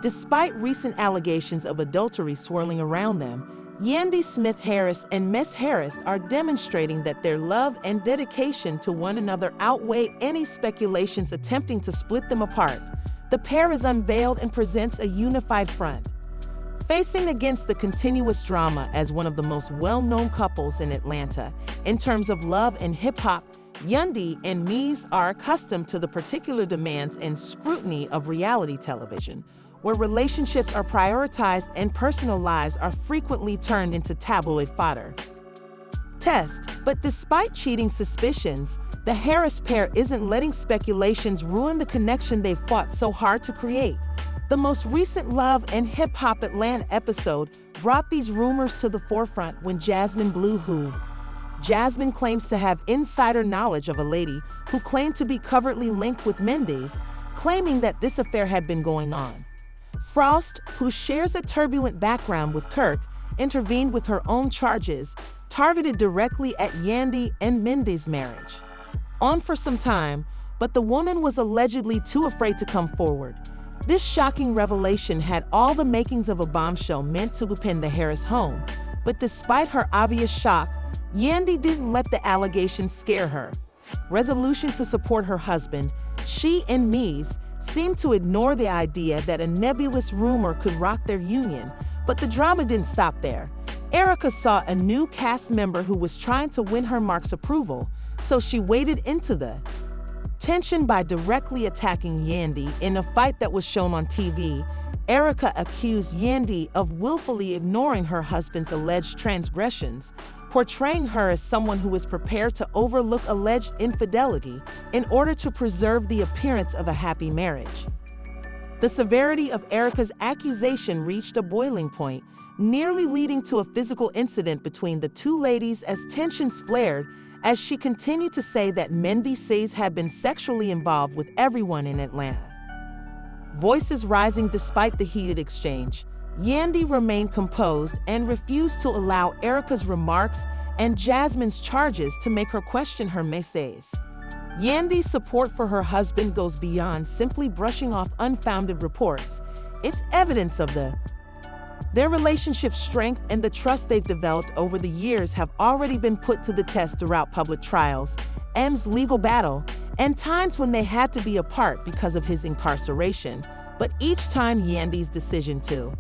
Despite recent allegations of adultery swirling around them, Yandy Smith Harris and Miss Harris are demonstrating that their love and dedication to one another outweigh any speculations attempting to split them apart. The pair is unveiled and presents a unified front. Facing against the continuous drama as one of the most well-known couples in Atlanta, in terms of love and hip-hop, Yandy and Mies are accustomed to the particular demands and scrutiny of reality television, where relationships are prioritized and personal lives are frequently turned into tabloid fodder. But despite cheating suspicions, the Harris pair isn't letting speculations ruin the connection they've fought so hard to create. The most recent Love and Hip Hop Atlanta episode brought these rumors to the forefront when Jasmine Blue Jasmine claims to have insider knowledge of a lady who claimed to be covertly linked with Mendes, claiming that this affair had been going on. Frost, who shares a turbulent background with Kirk, intervened with her own charges, targeted directly at Yandy and Mendes' marriage. On for some time, but the woman was allegedly too afraid to come forward. This shocking revelation had all the makings of a bombshell meant to upend the Harris home, but despite her obvious shock, Yandy didn't let the allegations scare her. Resolute to support her husband, she and Mies seemed to ignore the idea that a nebulous rumor could rock their union, but the drama didn't stop there. Erica saw a new cast member who was trying to win her Mark's approval, so she waded into the tension by directly attacking Yandy in a fight that was shown on TV. Erica accused Yandy of willfully ignoring her husband's alleged transgressions, portraying her as someone who is prepared to overlook alleged infidelity in order to preserve the appearance of a happy marriage. The severity of Erica's accusation reached a boiling point, nearly leading to a physical incident between the two ladies as tensions flared, as she continued to say that Mendes had been sexually involved with everyone in Atlanta. Voices rising despite the heated exchange, Yandy remained composed and refused to allow Erica's remarks and Jasmine's charges to make her question her messages. Yandy's support for her husband goes beyond simply brushing off unfounded reports. It's evidence of their relationship's strength, and the trust they've developed over the years have already been put to the test throughout public trials, M's legal battle, and times when they had to be apart because of his incarceration, but each time Yandy's decision to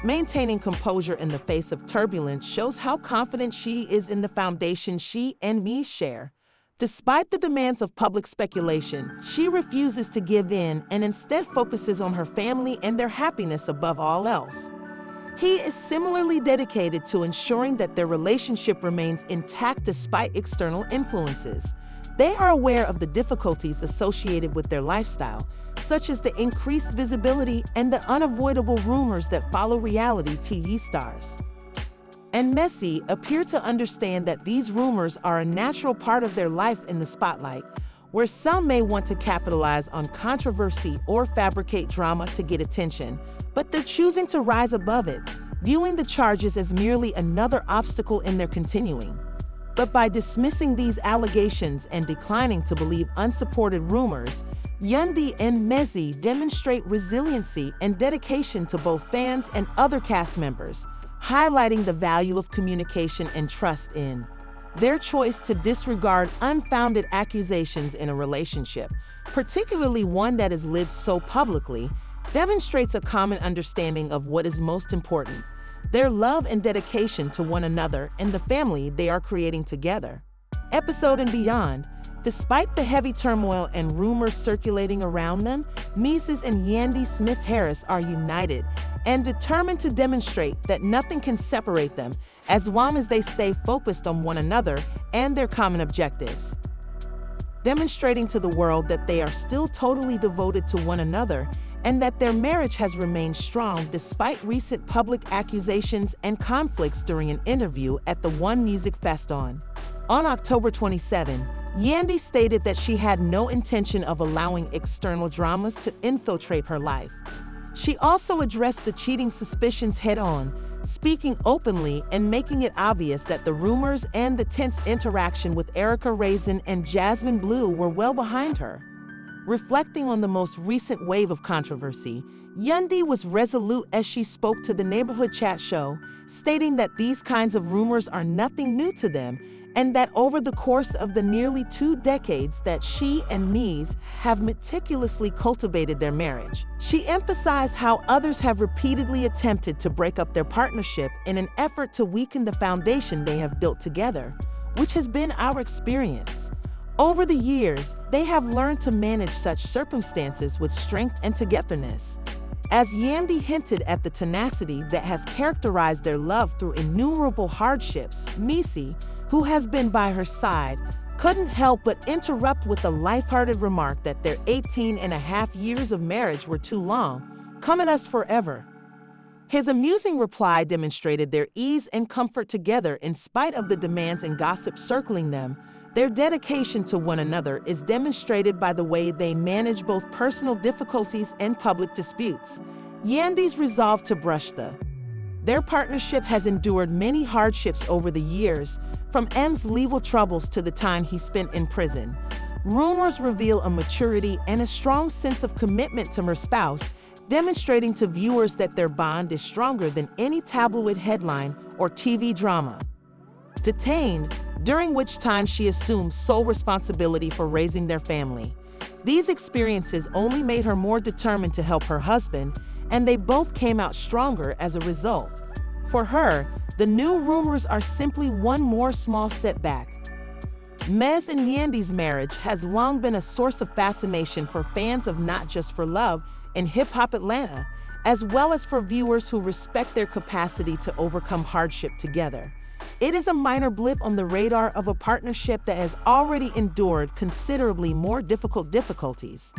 maintaining composure in the face of turbulence shows how confident she is in the foundation she and Mies share. Despite the demands of public speculation, she refuses to give in and instead focuses on her family and their happiness above all else. He is similarly dedicated to ensuring that their relationship remains intact despite external influences. They are aware of the difficulties associated with their lifestyle, such as the increased visibility and the unavoidable rumors that follow reality TV stars. And Messi appear to understand that these rumors are a natural part of their life in the spotlight, where some may want to capitalize on controversy or fabricate drama to get attention, but they're choosing to rise above it, viewing the charges as merely another obstacle in their continuing. But by dismissing these allegations and declining to believe unsupported rumors, Yandy and Messi demonstrate resiliency and dedication to both fans and other cast members, highlighting the value of communication and trust in their choice to disregard unfounded accusations in a relationship, particularly one that is lived so publicly, demonstrates a common understanding of what is most important: their love and dedication to one another and the family they are creating together. Episode and beyond. Despite the heavy turmoil and rumors circulating around them, Mies and Yandy Smith Harris are united and determined to demonstrate that nothing can separate them as long as they stay focused on one another and their common objectives. Demonstrating to the world that they are still totally devoted to one another and that their marriage has remained strong despite recent public accusations and conflicts. During an interview at the One Music Fest on October 27, Yandy stated that she had no intention of allowing external dramas to infiltrate her life. She also addressed the cheating suspicions head-on, speaking openly and making it obvious that the rumors and the tense interaction with Erica Raisin and Jasmine Blue were well behind her. Reflecting on the most recent wave of controversy, Yandy was resolute as she spoke to the neighborhood chat show, stating that these kinds of rumors are nothing new to them, and that over the course of the nearly 2 decades that she and Mies have meticulously cultivated their marriage. She emphasized how others have repeatedly attempted to break up their partnership in an effort to weaken the foundation they have built together, which has been our experience. Over the years, they have learned to manage such circumstances with strength and togetherness. As Yandy hinted at the tenacity that has characterized their love through innumerable hardships, Missy, who has been by her side, couldn't help but interrupt with a lighthearted remark that their 18.5 years of marriage were too long. Come at us forever. His amusing reply demonstrated their ease and comfort together in spite of the demands and gossip circling them. Their dedication to one another is demonstrated by the way they manage both personal difficulties and public disputes. Yandy's resolve to brush their partnership has endured many hardships over the years, from M's legal troubles to the time he spent in prison. Rumors reveal a maturity and a strong sense of commitment to her spouse, demonstrating to viewers that their bond is stronger than any tabloid headline or TV drama. Detained, during which time she assumed sole responsibility for raising their family. These experiences only made her more determined to help her husband, and they both came out stronger as a result. For her, the new rumors are simply one more small setback. Mez and Yandy's marriage has long been a source of fascination for fans of not just for Love and Hip Hop Atlanta, as well as for viewers who respect their capacity to overcome hardship together. It is a minor blip on the radar of a partnership that has already endured considerably more difficulties.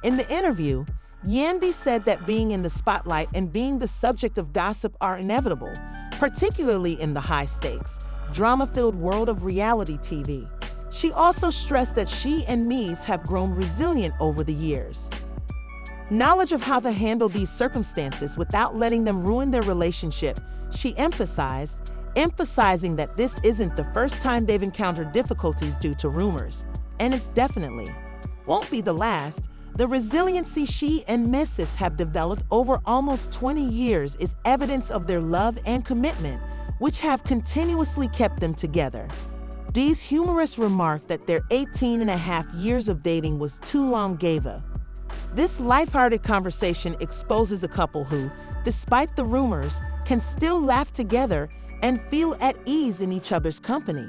In the interview, Yandy said that being in the spotlight and being the subject of gossip are inevitable, particularly in the high-stakes, drama-filled world of reality TV. She also stressed that she and Mies have grown resilient over the years. Knowledge of how to handle these circumstances without letting them ruin their relationship, she emphasizing that this isn't the first time they've encountered difficulties due to rumors, and it's definitely won't be the last. The resiliency she and Mrs. have developed over almost 20 years is evidence of their love and commitment, which have continuously kept them together. Dee's humorous remark that their 18.5 years of dating was too long gave a. This lighthearted conversation exposes a couple who, despite the rumors, can still laugh together and feel at ease in each other's company.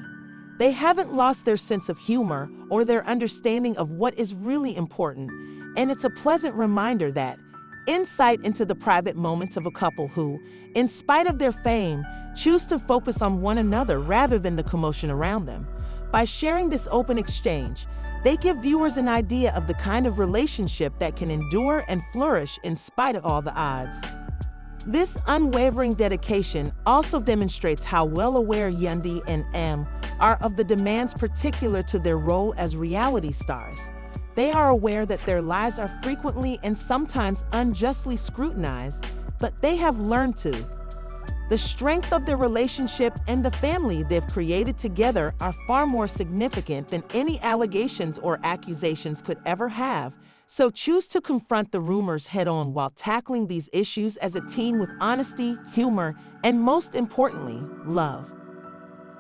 They haven't lost their sense of humor or their understanding of what is really important, and it's a pleasant reminder that insight into the private moments of a couple who, in spite of their fame, choose to focus on one another rather than the commotion around them. By sharing this open exchange, they give viewers an idea of the kind of relationship that can endure and flourish in spite of all the odds. This unwavering dedication also demonstrates how well aware Yandy and M are of the demands particular to their role as reality stars. They are aware that their lives are frequently and sometimes unjustly scrutinized, but they have learned to. The strength of their relationship and the family they've created together are far more significant than any allegations or accusations could ever have, so choose to confront the rumors head-on while tackling these issues as a team with honesty, humor, and most importantly, love.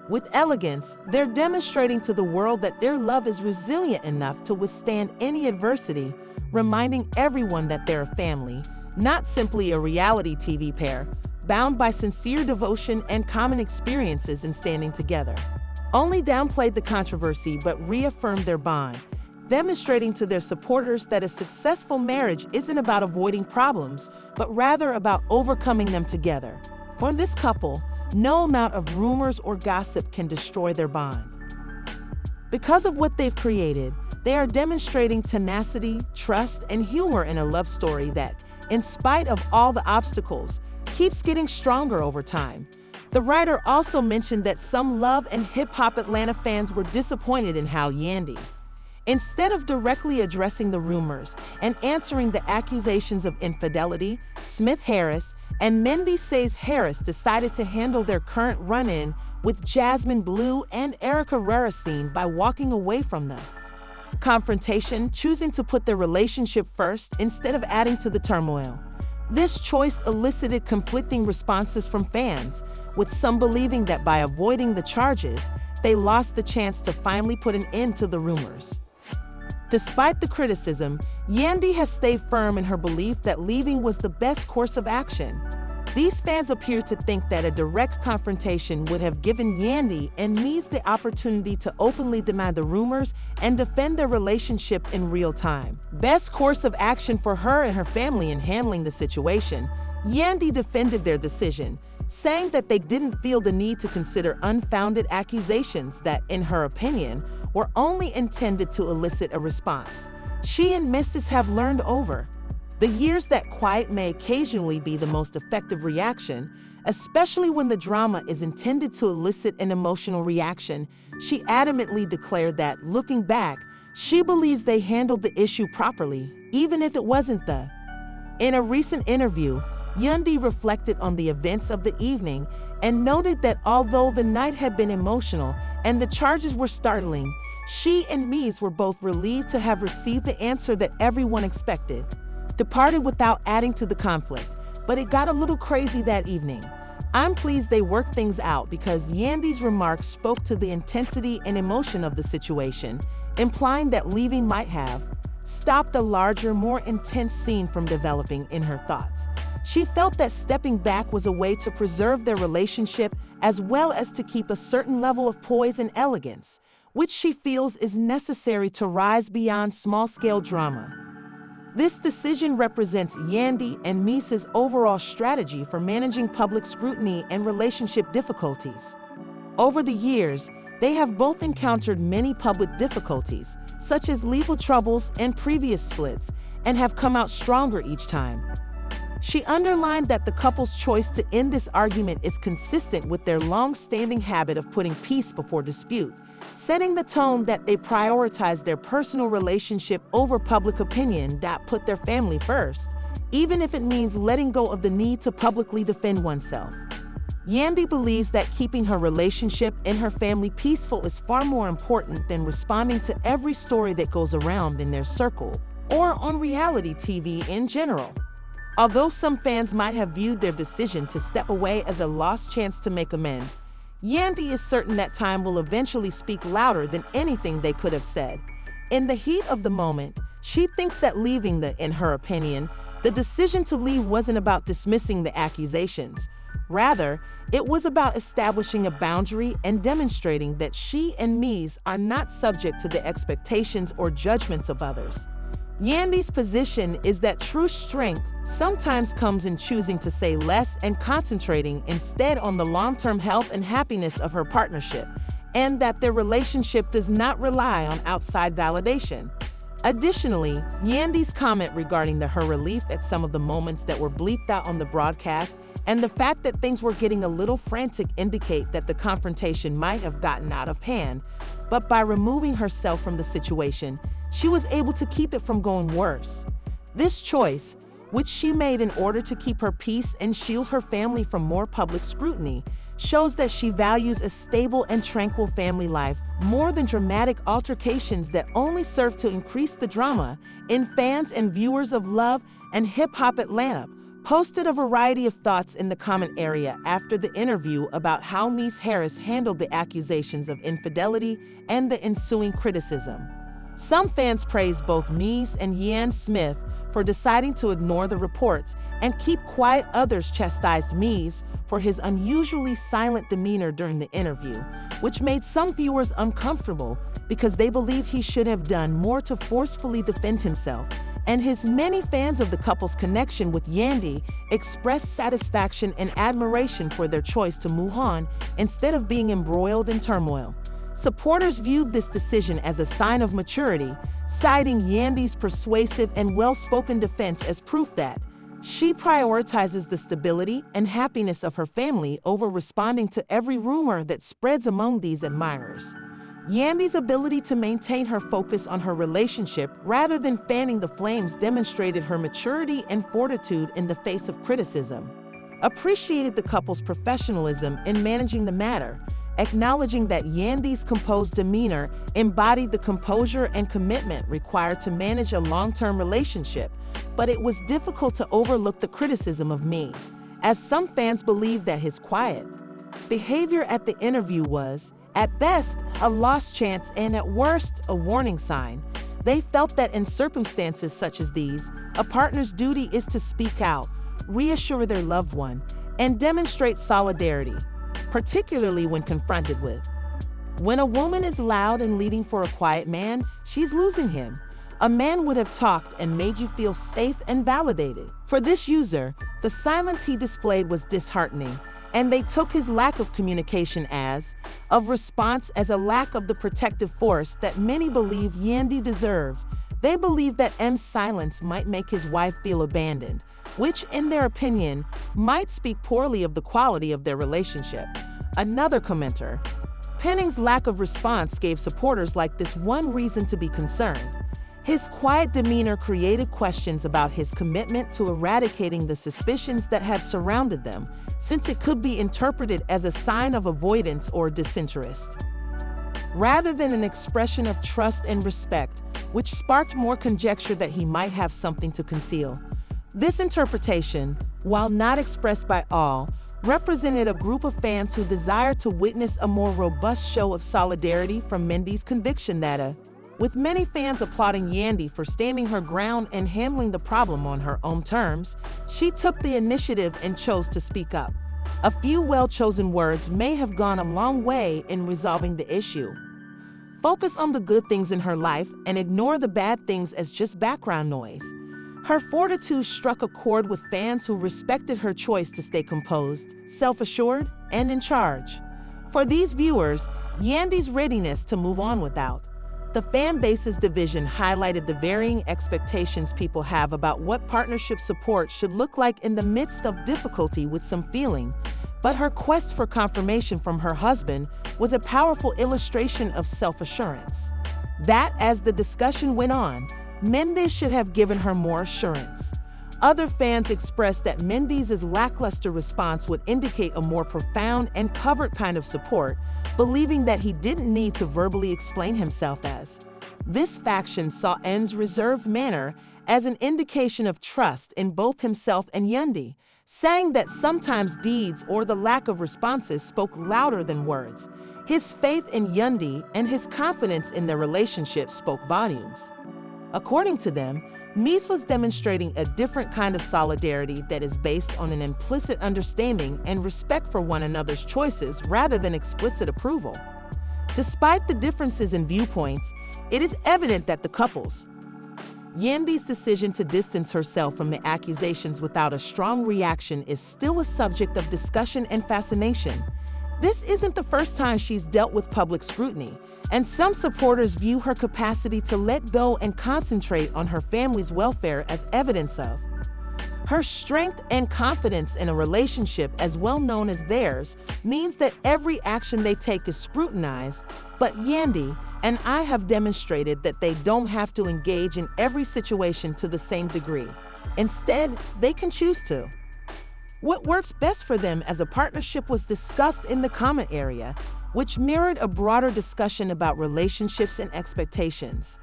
With elegance, they're demonstrating to the world that their love is resilient enough to withstand any adversity, reminding everyone that they're a family, not simply a reality TV pair, bound by sincere devotion and common experiences in standing together. Only downplayed the controversy but reaffirmed their bond, demonstrating to their supporters that a successful marriage isn't about avoiding problems, but rather about overcoming them together. For this couple, no amount of rumors or gossip can destroy their bond. Because of what they've created, they are demonstrating tenacity, trust, and humor in a love story that, in spite of all the obstacles, keeps getting stronger over time. The writer also mentioned that some Love and Hip Hop Atlanta fans were disappointed in how Yandy, instead of directly addressing the rumors and answering the accusations of infidelity, Smith Harris and Mendy Says Harris decided to handle their current run-in with Jasmine Blue and Erica Raracine by walking away from the confrontation, choosing to put their relationship first instead of adding to the turmoil. This choice elicited conflicting responses from fans, with some believing that by avoiding the charges, they lost the chance to finally put an end to the rumors. Despite the criticism, Yandy has stayed firm in her belief that leaving was the best course of action. These fans appear to think that a direct confrontation would have given Yandy and Mies the opportunity to openly deny the rumors and defend their relationship in real time. Best course of action for her and her family in handling the situation, Yandy defended their decision, saying that they didn't feel the need to consider unfounded accusations that, in her opinion, were only intended to elicit a response. She and Mrs. have learned over the years that quiet may occasionally be the most effective reaction, especially when the drama is intended to elicit an emotional reaction. She adamantly declared that, looking back, she believes they handled the issue properly, even if it wasn't the. In a recent interview, Yandy reflected on the events of the evening and noted that although the night had been emotional and the charges were startling, she and Mies were both relieved to have received the answer that everyone expected. Departed without adding to the conflict, but it got a little crazy that evening. I'm pleased they worked things out because Yandy's remarks spoke to the intensity and emotion of the situation, implying that leaving might have stopped a larger, more intense scene from developing in her thoughts. She felt that stepping back was a way to preserve their relationship as well as to keep a certain level of poise and elegance, which she feels is necessary to rise beyond small-scale drama. This decision represents Yandy and Mies's overall strategy for managing public scrutiny and relationship difficulties. Over the years, they have both encountered many public difficulties, such as legal troubles and previous splits, and have come out stronger each time. She underlined that the couple's choice to end this argument is consistent with their long-standing habit of putting peace before dispute, setting the tone that they prioritize their personal relationship over public opinion that put their family first, even if it means letting go of the need to publicly defend oneself. Yandy believes that keeping her relationship and her family peaceful is far more important than responding to every story that goes around in their circle or on reality TV in general. Although some fans might have viewed their decision to step away as a lost chance to make amends, Yandy is certain that time will eventually speak louder than anything they could have said. In the heat of the moment, she thinks that in her opinion, the decision to leave wasn't about dismissing the accusations. Rather, it was about establishing a boundary and demonstrating that she and Mies are not subject to the expectations or judgments of others. Yandy's position is that true strength sometimes comes in choosing to say less and concentrating instead on the long-term health and happiness of her partnership, and that their relationship does not rely on outside validation. Additionally, Yandy's comment regarding her relief at some of the moments that were bleeped out on the broadcast and the fact that things were getting a little frantic indicate that the confrontation might have gotten out of hand, but by removing herself from the situation, she was able to keep it from going worse. This choice, which she made in order to keep her peace and shield her family from more public scrutiny, shows that she values a stable and tranquil family life more than dramatic altercations that only serve to increase the drama. Fans and viewers of Love and Hip Hop Atlanta posted a variety of thoughts in the comment area after the interview about how Mies Harris handled the accusations of infidelity and the ensuing criticism. Some fans praised both Mies and Yandy Smith for deciding to ignore the reports and keep quiet. Others chastised Mies for his unusually silent demeanor during the interview, which made some viewers uncomfortable because they believed he should have done more to forcefully defend himself. And his many fans of the couple's connection with Yandy expressed satisfaction and admiration for their choice to move on instead of being embroiled in turmoil. Supporters viewed this decision as a sign of maturity, citing Yandy's persuasive and well-spoken defense as proof that she prioritizes the stability and happiness of her family over responding to every rumor that spreads among these admirers. Yandy's ability to maintain her focus on her relationship rather than fanning the flames demonstrated her maturity and fortitude in the face of criticism. Appreciated the couple's professionalism in managing the matter, acknowledging that Yandy's composed demeanor embodied the composure and commitment required to manage a long-term relationship, but it was difficult to overlook the criticism of Means, as some fans believed that his quiet behavior at the interview was, at best, a lost chance and at worst, a warning sign. They felt that in circumstances such as these, a partner's duty is to speak out, reassure their loved one, and demonstrate solidarity, particularly when confronted with. When a woman is loud and leading for a quiet man, she's losing him. A man would have talked and made you feel safe and validated. For this user, the silence he displayed was disheartening, and they took his lack of communication of response as a lack of the protective force that many believe Yandy deserved. They believe that M's silence might make his wife feel abandoned, which, in their opinion, might speak poorly of the quality of their relationship. Another commenter, Penning's lack of response gave supporters like this one reason to be concerned. His quiet demeanor created questions about his commitment to eradicating the suspicions that had surrounded them, since it could be interpreted as a sign of avoidance or disinterest, rather than an expression of trust and respect, which sparked more conjecture that he might have something to conceal. This interpretation, while not expressed by all, represented a group of fans who desired to witness a more robust show of solidarity from Mindy's conviction that with many fans applauding Yandy for standing her ground and handling the problem on her own terms, she took the initiative and chose to speak up. A few well-chosen words may have gone a long way in resolving the issue. Focus on the good things in her life and ignore the bad things as just background noise. Her fortitude struck a chord with fans who respected her choice to stay composed, self-assured, and in charge. For these viewers, Yandy's readiness to move on without the fan base's division highlighted the varying expectations people have about what partnership support should look like in the midst of difficulty with some feeling, but her quest for confirmation from her husband was a powerful illustration of self-assurance. That, as the discussion went on, Mendes should have given her more assurance. Other fans expressed that Mendes' lackluster response would indicate a more profound and covert kind of support, believing that he didn't need to verbally explain himself as. This faction saw N's reserved manner as an indication of trust in both himself and Yandy, saying that sometimes deeds or the lack of responses spoke louder than words. His faith in Yandy and his confidence in their relationship spoke volumes. According to them, Mies was demonstrating a different kind of solidarity that is based on an implicit understanding and respect for one another's choices rather than explicit approval. Despite the differences in viewpoints, it is evident that the couple's Yandy's decision to distance herself from the accusations without a strong reaction is still a subject of discussion and fascination. This isn't the first time she's dealt with public scrutiny, and some supporters view her capacity to let go and concentrate on her family's welfare as evidence of her strength and confidence in a relationship as well known as theirs means that every action they take is scrutinized, but Yandy and I have demonstrated that they don't have to engage in every situation to the same degree. Instead, they can choose to. What works best for them as a partnership was discussed in the comment area, which mirrored a broader discussion about relationships and expectations.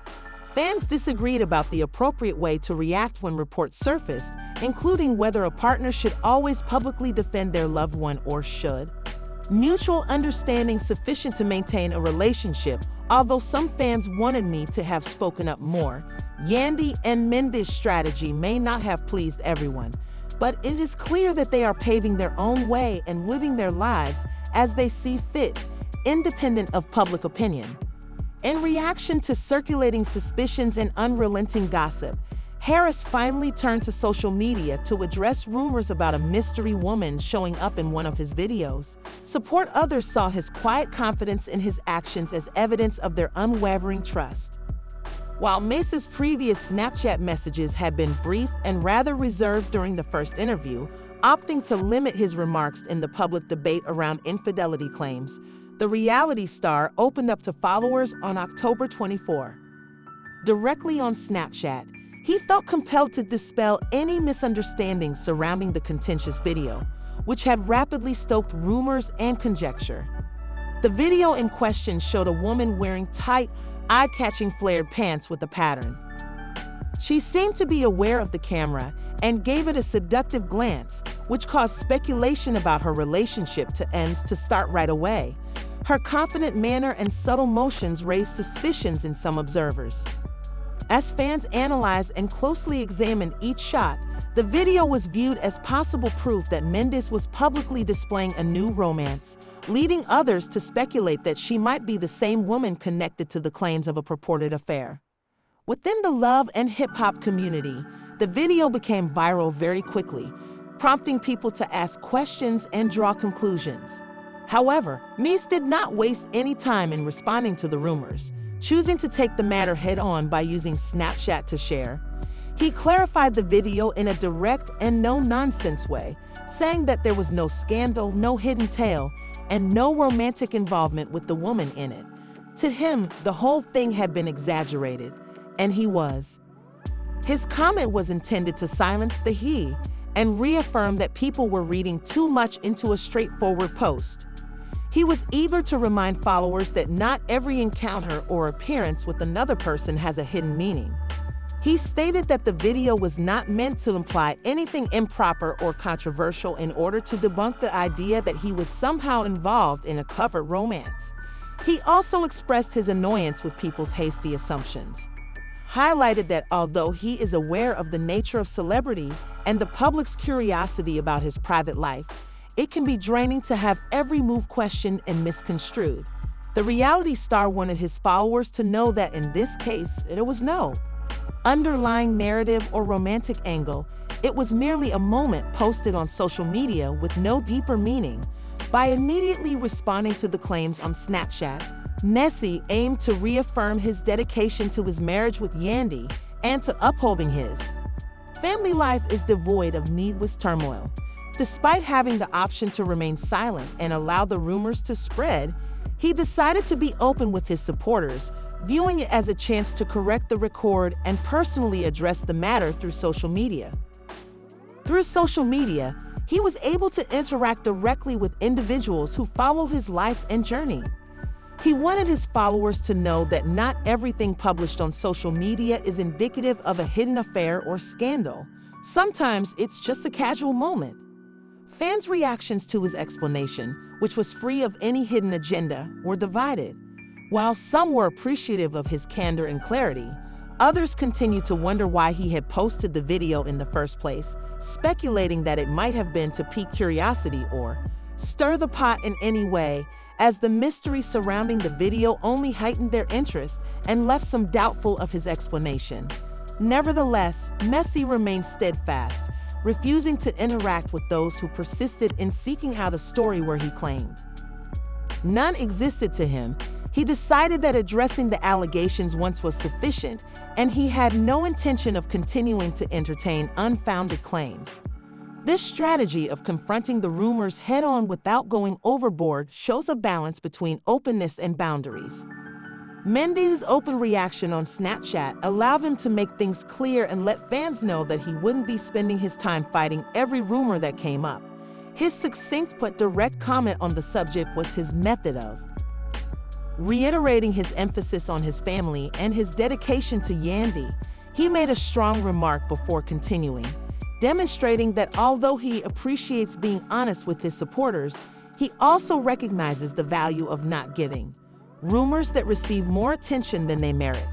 Fans disagreed about the appropriate way to react when reports surfaced, including whether a partner should always publicly defend their loved one or should mutual understanding sufficient to maintain a relationship. Although some fans wanted me to have spoken up more, Yandy and Mendes' strategy may not have pleased everyone, but it is clear that they are paving their own way and living their lives as they see fit, independent of public opinion. In reaction to circulating suspicions and unrelenting gossip, Harris finally turned to social media to address rumors about a mystery woman showing up in one of his videos. Support others saw his quiet confidence in his actions as evidence of their unwavering trust. While Mace's previous Snapchat messages had been brief and rather reserved during the first interview, opting to limit his remarks in the public debate around infidelity claims, the reality star opened up to followers on October 24. Directly on Snapchat, he felt compelled to dispel any misunderstandings surrounding the contentious video, which had rapidly stoked rumors and conjecture. The video in question showed a woman wearing tight, eye-catching flared pants with a pattern. She seemed to be aware of the camera and gave it a seductive glance, which caused speculation about her relationship to start right away. Her confident manner and subtle motions raised suspicions in some observers. As fans analyzed and closely examined each shot, the video was viewed as possible proof that Mendes was publicly displaying a new romance, leading others to speculate that she might be the same woman connected to the claims of a purported affair. Within the Love and Hip Hop community, the video became viral very quickly, prompting people to ask questions and draw conclusions. However, Mies did not waste any time in responding to the rumors, choosing to take the matter head-on by using Snapchat to share. He clarified the video in a direct and no-nonsense way, saying that there was no scandal, no hidden tale, and no romantic involvement with the woman in it. To him, the whole thing had been exaggerated, and he was. His comment was intended to silence the he and reaffirm that people were reading too much into a straightforward post. He was eager to remind followers that not every encounter or appearance with another person has a hidden meaning. He stated that the video was not meant to imply anything improper or controversial in order to debunk the idea that he was somehow involved in a covert romance. He also expressed his annoyance with people's hasty assumptions, highlighted that although he is aware of the nature of celebrity and the public's curiosity about his private life, it can be draining to have every move questioned and misconstrued. The reality star wanted his followers to know that in this case, there was no underlying narrative or romantic angle. It was merely a moment posted on social media with no deeper meaning. By immediately responding to the claims on Snapchat, Nessie aimed to reaffirm his dedication to his marriage with Yandy and to upholding his family life is devoid of needless turmoil. Despite having the option to remain silent and allow the rumors to spread, he decided to be open with his supporters, viewing it as a chance to correct the record and personally address the matter through social media. Through social media, he was able to interact directly with individuals who follow his life and journey. He wanted his followers to know that not everything published on social media is indicative of a hidden affair or scandal. Sometimes it's just a casual moment. Fans' reactions to his explanation, which was free of any hidden agenda, were divided. While some were appreciative of his candor and clarity, others continued to wonder why he had posted the video in the first place, speculating that it might have been to pique curiosity or stir the pot in any way, as the mystery surrounding the video only heightened their interest and left some doubtful of his explanation. Nevertheless, Messi remained steadfast, refusing to interact with those who persisted in seeking out a story where he claimed none existed to him. He decided that addressing the allegations once was sufficient, and he had no intention of continuing to entertain unfounded claims. This strategy of confronting the rumors head-on without going overboard shows a balance between openness and boundaries. Mendes' open reaction on Snapchat allowed him to make things clear and let fans know that he wouldn't be spending his time fighting every rumor that came up. His succinct but direct comment on the subject was his method of reiterating his emphasis on his family and his dedication to Yandy. He made a strong remark before continuing, demonstrating that although he appreciates being honest with his supporters, he also recognizes the value of not giving rumors that receive more attention than they merit.